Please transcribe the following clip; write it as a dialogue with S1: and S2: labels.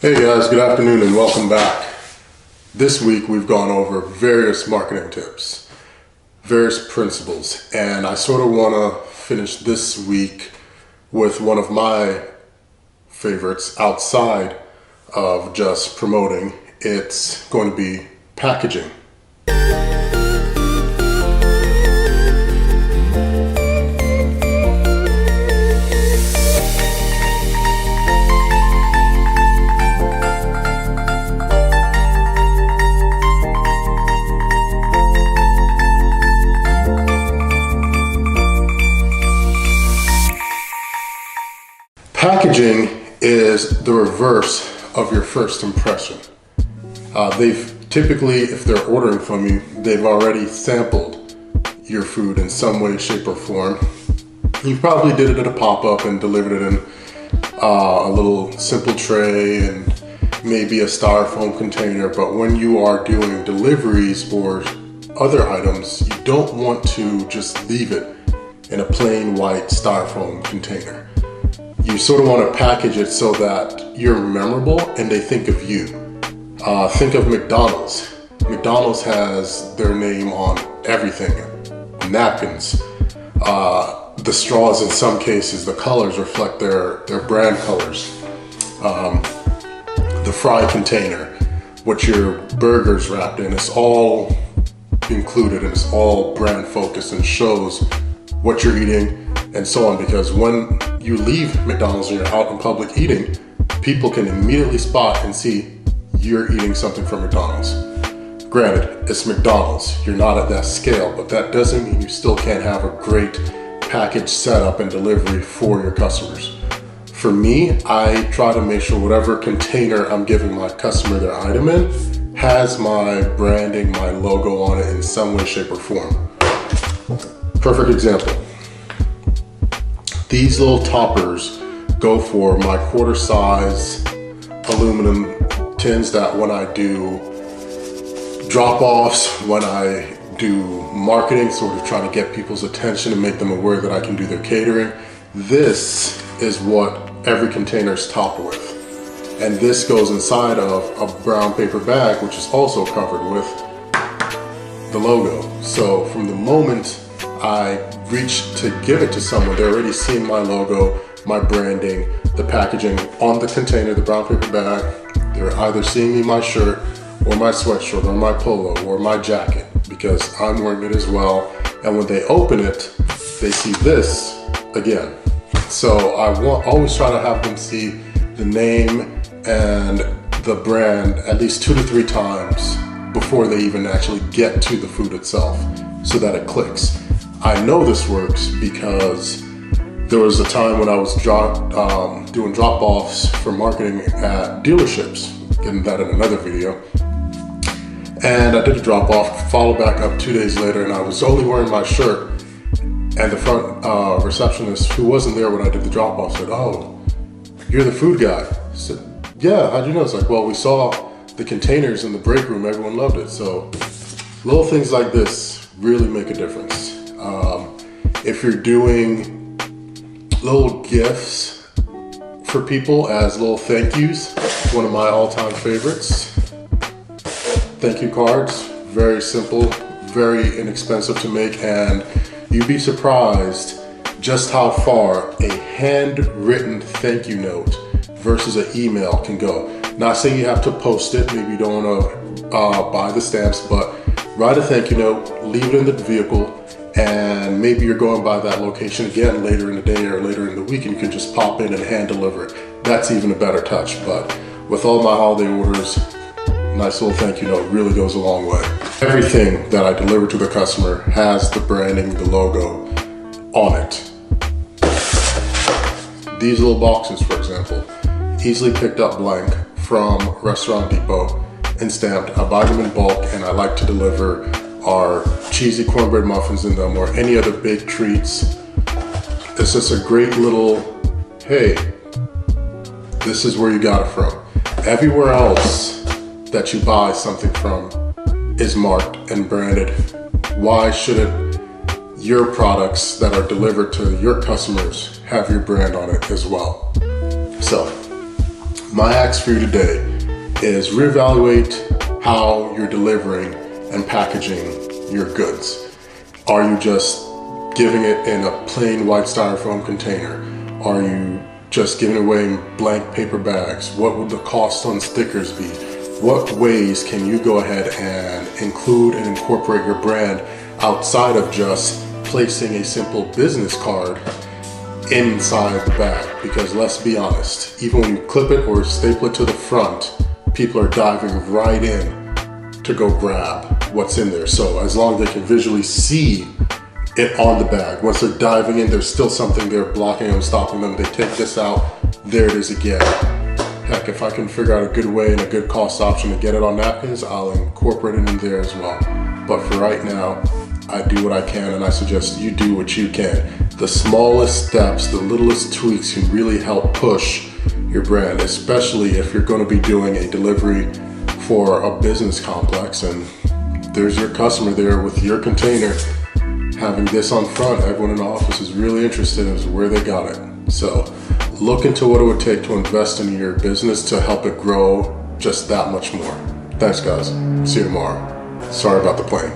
S1: Hey guys, good afternoon and welcome back. This week we've gone over various marketing tips, various principles, and I sort of want to finish this week with one of my favorites outside of just promoting. It's going to be packaging. Packaging is the reverse of your first impression. They've typically, if they're ordering from you, they've already sampled your food in some way, shape, or form. You probably did it at a pop-up and delivered it in a little simple tray and maybe a styrofoam container, but when you are doing deliveries or other items, you don't want to just leave it in a plain white styrofoam container. You sort of want to package it so that you're memorable and they think of you. Think of McDonald's. McDonald's has their name on everything. Napkins, the straws in some cases, the colors reflect their brand colors. The fry container, what your burger's wrapped in, it's all included and it's all brand focused and shows what you're eating and so on, because when you leave McDonald's and you're out in public eating, people can immediately spot and see you're eating something from McDonald's. Granted, it's McDonald's, you're not at that scale, but that doesn't mean you still can't have a great package setup and delivery for your customers. For me, I try to make sure whatever container I'm giving my customer their item in has my branding, my logo on it in some way, shape, or form. Perfect example. These little toppers go for my quarter size aluminum tins that when I do drop-offs, when I do marketing, sort of trying to get people's attention and make them aware that I can do their catering. This is what every container is topped with. And this goes inside of a brown paper bag, which is also covered with the logo. So from the moment I reach to give it to someone, they're already seeing my logo, my branding, the packaging on the container, the brown paper bag. They're either seeing me my shirt or my sweatshirt or my polo or my jacket because I'm wearing it as well. And when they open it, they see this again. So I always try to have them see the name and the brand at least 2 to 3 times before they even actually get to the food itself so that it clicks. I know this works because there was a time when I was doing drop-offs for marketing at dealerships, getting that in another video. And I did a drop-off, followed back up 2 days later, and I was only wearing my shirt. And the front receptionist, who wasn't there when I did the drop-off, said, "Oh, you're the food guy." I said, "Yeah, how'd you know?" It's like, "Well, we saw the containers in the break room, everyone loved it." So little things like this really make a difference. If you're doing little gifts for people as little thank yous, one of my all-time favorites. Thank you cards, very simple, very inexpensive to make, and you'd be surprised just how far a handwritten thank you note versus an email can go. Not saying you have to post it, maybe you don't want to buy the stamps, but write a thank you note, leave it in the vehicle, and maybe you're going by that location again later in the day or later in the week and you can just pop in and hand deliver it. That's even a better touch, but with all my holiday orders, nice little thank you note really goes a long way. Everything that I deliver to the customer has the branding, the logo on it. These little boxes, for example, easily picked up blank from Restaurant Depot and stamped. I buy them in bulk and I like to deliver our cheesy cornbread muffins in them or any other baked treats. It's just a great little, hey, this is where you got it from. Everywhere else that you buy something from is marked and branded. Why shouldn't your products that are delivered to your customers have your brand on it as well? So My ask for you today is reevaluate how you're delivering and packaging your goods. Are you just giving it in a plain white styrofoam container? Are you just giving away in blank paper bags? What would the cost on stickers be? What ways can you go ahead and include and incorporate your brand outside of just placing a simple business card inside the bag? Because let's be honest, even when you clip it or staple it to the front, people are diving right in to go grab what's in there. So as long as they can visually see it on the bag, once they're diving in, there's still something there blocking them, stopping them. They take this out, there it is again. Heck, if I can figure out a good way and a good cost option to get it on napkins, I'll incorporate it in there as well. But for right now, I do what I can, and I suggest you do what you can. The smallest steps, the littlest tweaks can really help push your brand, especially if you're going to be doing a delivery for a business complex and there's your customer there with your container having this on front. Everyone in the office is really interested in where they got it. So look into what it would take to invest in your business to help it grow just that much more. Thanks guys, see you tomorrow. Sorry about the plane.